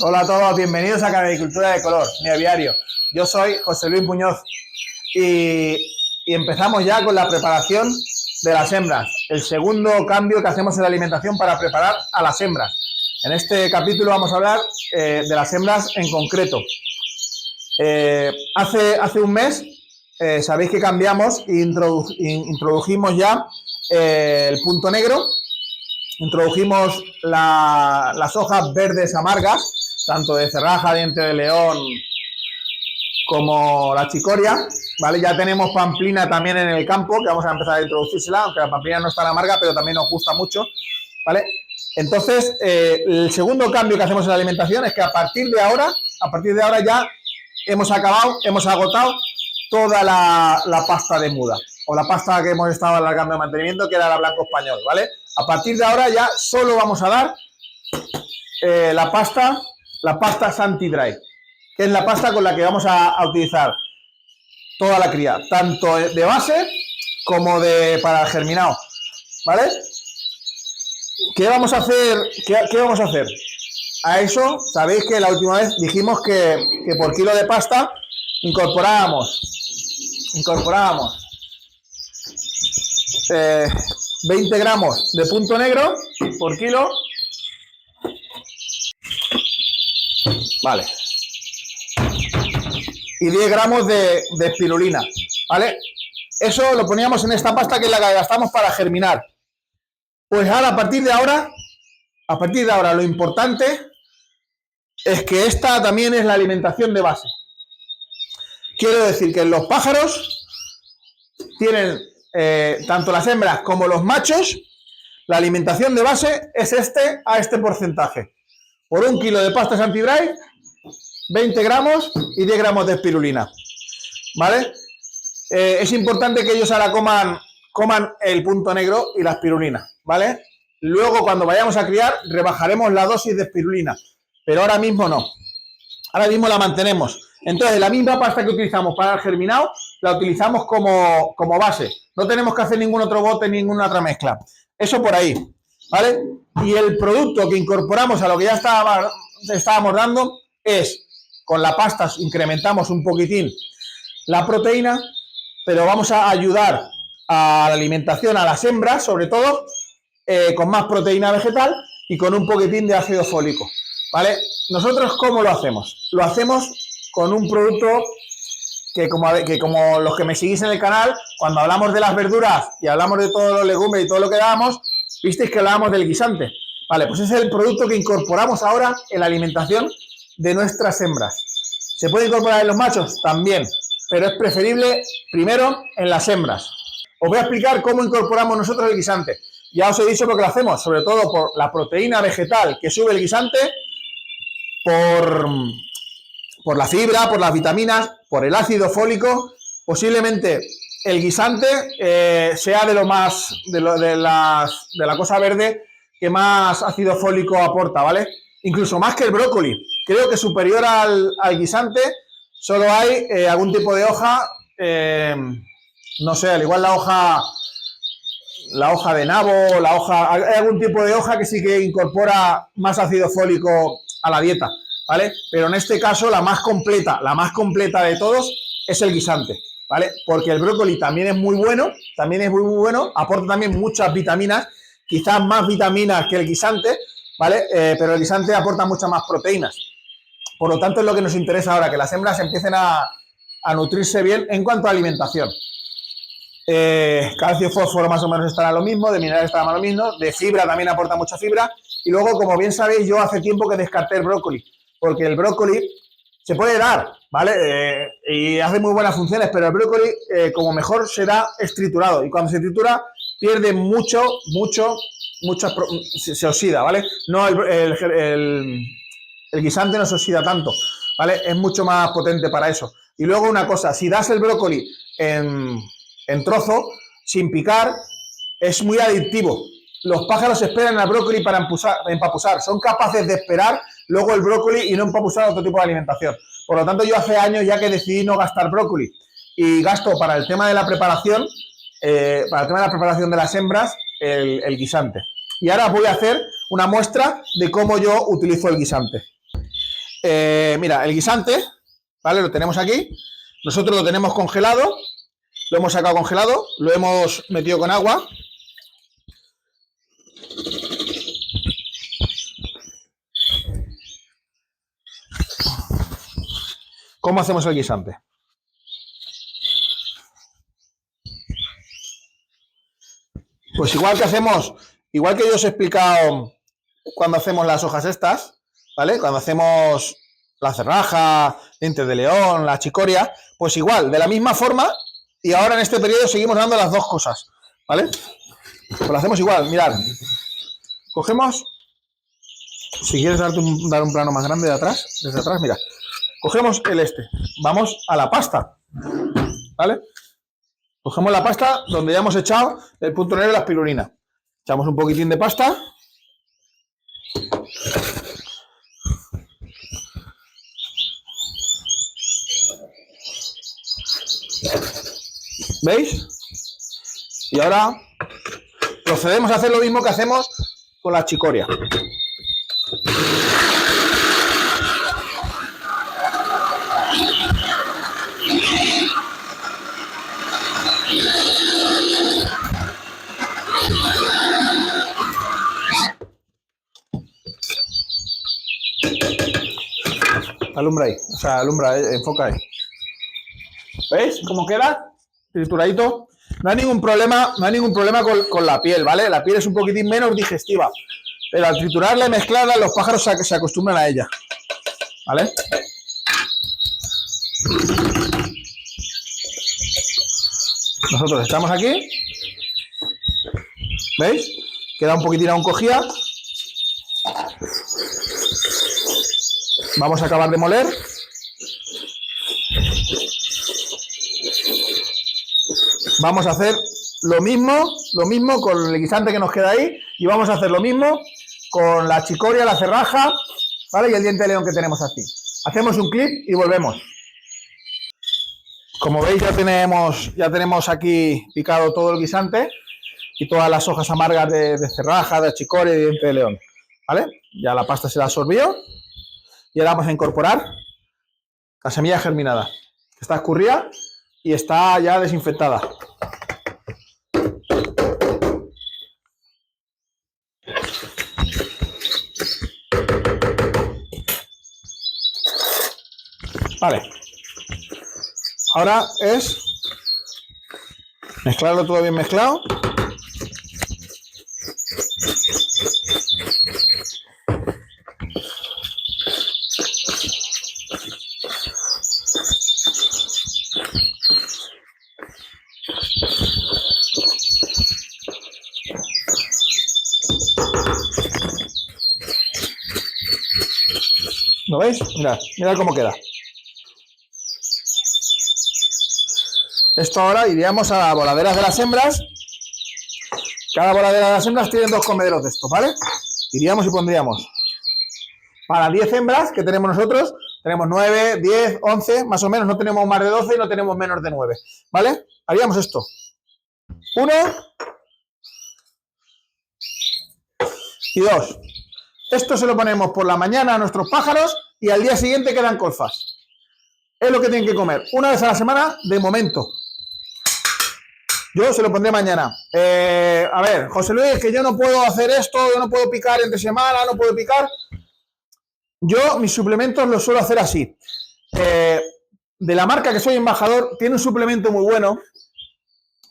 Hola a todos, bienvenidos a Canavicultura de Color, mi aviario. Yo soy José Luis Muñoz y empezamos ya con la preparación de las hembras. El segundo cambio que hacemos en la alimentación para preparar a las hembras. En este capítulo vamos a hablar de las hembras en concreto. Hace un mes sabéis que cambiamos e introdujimos ya el punto negro. Introdujimos las hojas verdes amargas, tanto de cerraja, diente de león, como la chicoria, ¿vale? Ya tenemos pamplina también en el campo, que vamos a empezar a introducírsela, aunque la pamplina no es tan amarga, pero también nos gusta mucho, ¿vale? Entonces, el segundo cambio que hacemos en la alimentación es que a partir de ahora ya hemos agotado toda la pasta de muda, o la pasta que hemos estado alargando de mantenimiento, que era la blanco español, ¿vale? A partir de ahora ya solo vamos a dar la pasta Santi-Dry, que es la pasta con la que vamos a utilizar toda la cría, tanto de base como para el germinado, ¿vale? ¿Qué vamos a hacer? ¿Qué vamos a hacer? A eso, sabéis que la última vez dijimos que por kilo de pasta incorporábamos 20 gramos de punto negro por kilo. Vale. Y 10 gramos de espirulina, ¿vale? Eso lo poníamos en esta pasta, que es la que gastamos para germinar. Pues ahora, a partir de ahora, lo importante es que esta también es la alimentación de base. Quiero decir que los pájaros tienen, tanto las hembras como los machos, la alimentación de base es a este porcentaje. Por un kilo de pasta Santi-Dry, 20 gramos y 10 gramos de espirulina, ¿vale? Es importante que ellos ahora coman el punto negro y la espirulina, ¿vale? Luego, cuando vayamos a criar, rebajaremos la dosis de espirulina, pero ahora mismo no. Ahora mismo la mantenemos. Entonces, la misma pasta que utilizamos para el germinado, la utilizamos como base. No tenemos que hacer ningún otro bote, ninguna otra mezcla. Eso por ahí, ¿vale? Y el producto que incorporamos a lo que ya estábamos dando es, con la pasta incrementamos un poquitín la proteína, pero vamos a ayudar a la alimentación a las hembras, sobre todo, con más proteína vegetal y con un poquitín de ácido fólico, ¿vale? Nosotros, ¿cómo lo hacemos? Lo hacemos con un producto que como los que me seguís en el canal, cuando hablamos de las verduras y hablamos de todos los legumbres y todo lo que dábamos, visteis que hablábamos del guisante. Vale, pues ese es el producto que incorporamos ahora en la alimentación de nuestras hembras. ¿Se puede incorporar en los machos? También, pero es preferible primero en las hembras. Os voy a explicar cómo incorporamos nosotros el guisante. Ya os he dicho lo que lo hacemos, sobre todo por la proteína vegetal que sube el guisante, por la fibra, por las vitaminas, por el ácido fólico. Posiblemente el guisante sea de la cosa verde que más ácido fólico aporta, ¿vale? Incluso más que el brócoli. Creo que superior al guisante solo hay algún tipo de hoja, no sé, al igual la hoja de nabo, hay algún tipo de hoja que sí que incorpora más ácido fólico a la dieta, ¿vale? Pero en este caso la más completa de todos es el guisante, ¿vale? Porque el brócoli también es muy bueno, aporta también muchas vitaminas, quizás más vitaminas que el guisante, ¿vale? Pero el guisante aporta muchas más proteínas. Por lo tanto, es lo que nos interesa ahora, que las hembras empiecen a nutrirse bien en cuanto a alimentación. Calcio, fósforo más o menos estará lo mismo, de minerales estará más lo mismo, de fibra también aporta mucha fibra. Y luego, como bien sabéis, yo hace tiempo que descarté el brócoli, porque el brócoli se puede dar, ¿vale? Y hace muy buenas funciones, pero el brócoli, como mejor, se da es triturado. Y cuando se tritura, pierde se oxida, ¿vale? No, el guisante no se oxida tanto, ¿vale? Es mucho más potente para eso. Y luego una cosa, si das el brócoli en trozo, sin picar, es muy adictivo. Los pájaros esperan al brócoli para empapusar. Son capaces de esperar luego el brócoli y no empapusar otro tipo de alimentación. Por lo tanto, yo hace años ya que decidí no gastar brócoli y gasto para el tema de la preparación, de las hembras, el guisante. Y ahora voy a hacer una muestra de cómo yo utilizo el guisante. Mira, el guisante, ¿vale? Lo tenemos aquí. Nosotros lo tenemos congelado. Lo hemos sacado congelado. Lo hemos metido con agua. ¿Cómo hacemos el guisante? Pues igual que yo os he explicado cuando hacemos las hojas estas, ¿vale? Cuando hacemos la cerraja, dientes de león, la chicoria, pues igual, de la misma forma, y ahora en este periodo seguimos dando las dos cosas, ¿vale? Pues lo hacemos igual, mirad. Cogemos, si quieres dar un plano más grande de atrás, desde atrás, mira. Cogemos vamos a la pasta, ¿vale? Cogemos la pasta donde ya hemos echado el punto negro de la espirulina. Echamos un poquitín de pasta. ¿Veis? Y ahora procedemos a hacer lo mismo que hacemos con la chicoria. Alumbra ahí, o sea, enfoca ahí. ¿Veis cómo queda? Trituradito. No hay ningún problema con la piel, ¿vale? La piel es un poquitín menos digestiva, pero al triturarla y mezclarla, los pájaros se acostumbran a ella, ¿vale? Nosotros estamos aquí, ¿veis? Queda un poquitín aún cogida. Vamos a acabar de moler. Vamos a hacer lo mismo con el guisante que nos queda ahí, y vamos a hacer lo mismo con la chicoria, la cerraja, ¿vale? Y el diente de león que tenemos aquí. Hacemos un clip y volvemos. Como veis, ya tenemos aquí picado todo el guisante y todas las hojas amargas de cerraja, de chicoria y de diente de león, ¿vale? Ya la pasta se la absorbió. Y ahora vamos a incorporar la semilla germinada, que está escurrida y está ya desinfectada. Vale. Ahora es mezclarlo todo bien mezclado. ¿Lo veis? Mirad cómo queda. Esto ahora iríamos a las voladeras de las hembras. Cada voladera de las hembras tiene 2 comederos de esto, ¿vale? Iríamos y pondríamos para 10 hembras que tenemos nosotros, tenemos 9, 10, 11, más o menos, no tenemos más de 12 y no tenemos menos de 9, ¿vale? Haríamos esto. 1 y 2. Esto se lo ponemos por la mañana a nuestros pájaros y al día siguiente quedan colfas. Es lo que tienen que comer una vez a la semana de momento. Yo se lo pondré mañana. A ver, José Luis, que yo no puedo hacer esto, yo no puedo picar entre semana, no puedo picar. Yo mis suplementos los suelo hacer así. De la marca que soy embajador, tiene un suplemento muy bueno.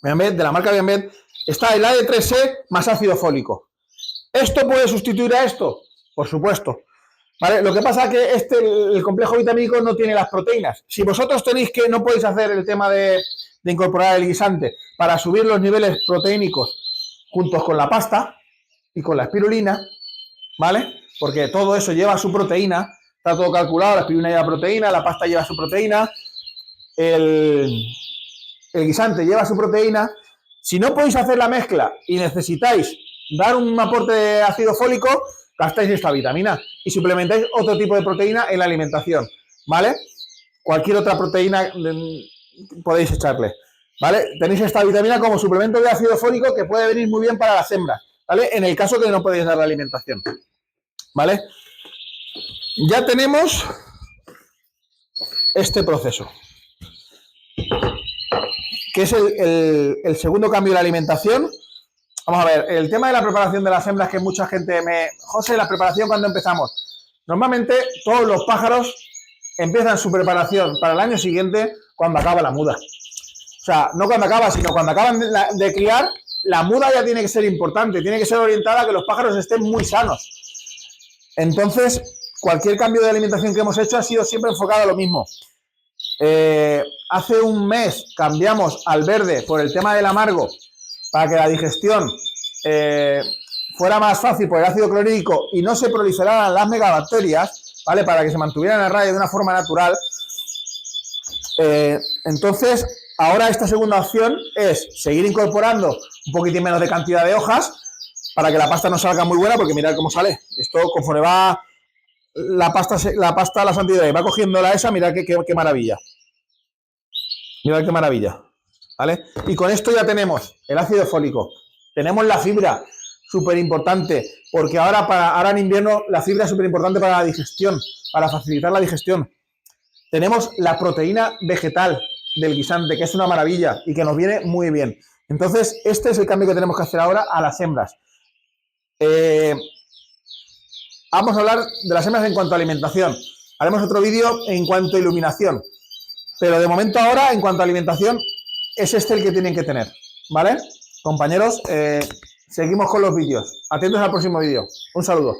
De la marca Bienvet, está el AD3C más ácido fólico. ¿Esto puede sustituir a esto? Por supuesto. ¿Vale? Lo que pasa es que el complejo vitamínico no tiene las proteínas. Si vosotros tenéis que no podéis hacer el tema de incorporar el guisante para subir los niveles proteínicos juntos con la pasta y con la espirulina, ¿vale? Porque todo eso lleva su proteína, está todo calculado, la espirulina lleva proteína, la pasta lleva su proteína, el guisante lleva su proteína. Si no podéis hacer la mezcla y necesitáis dar un aporte de ácido fólico, gastáis esta vitamina y suplementáis otro tipo de proteína en la alimentación, ¿vale? Cualquier otra proteína podéis echarle, ¿vale? Tenéis esta vitamina como suplemento de ácido fólico que puede venir muy bien para las hembras, ¿vale? En el caso que no podéis dar la alimentación, ¿vale? Ya tenemos este proceso, que es el segundo cambio de la alimentación. Vamos a ver, el tema de la preparación de las hembras, que mucha gente José, la preparación, ¿cuándo empezamos? Normalmente todos los pájaros empiezan su preparación para el año siguiente cuando acaba la muda. O sea, no cuando acaba, sino cuando acaban de criar, la muda ya tiene que ser importante, tiene que ser orientada a que los pájaros estén muy sanos. Entonces, cualquier cambio de alimentación que hemos hecho ha sido siempre enfocado a lo mismo. Hace un mes cambiamos al verde por el tema del amargo para que la digestión fuera más fácil por el ácido clorhídrico y no se proliferaran las megabacterias, ¿vale? Para que se mantuvieran a raya de una forma natural. Entonces, ahora esta segunda opción es seguir incorporando un poquitín menos de cantidad de hojas para que la pasta no salga muy buena, porque mirad cómo sale. Esto, conforme va la pasta, la santidad, va cogiendo la esa, mirad qué maravilla. Mirad qué maravilla, ¿vale? Y con esto ya tenemos el ácido fólico, tenemos la fibra, súper importante, porque ahora en invierno la fibra es súper importante para la digestión, para facilitar la digestión. Tenemos la proteína vegetal del guisante, que es una maravilla y que nos viene muy bien. Entonces, este es el cambio que tenemos que hacer ahora a las hembras. Vamos a hablar de las hembras en cuanto a alimentación. Haremos otro vídeo en cuanto a iluminación. Pero de momento ahora, en cuanto a alimentación, es este el que tienen que tener. ¿Vale? Compañeros, seguimos con los vídeos. Atentos al próximo vídeo. Un saludo.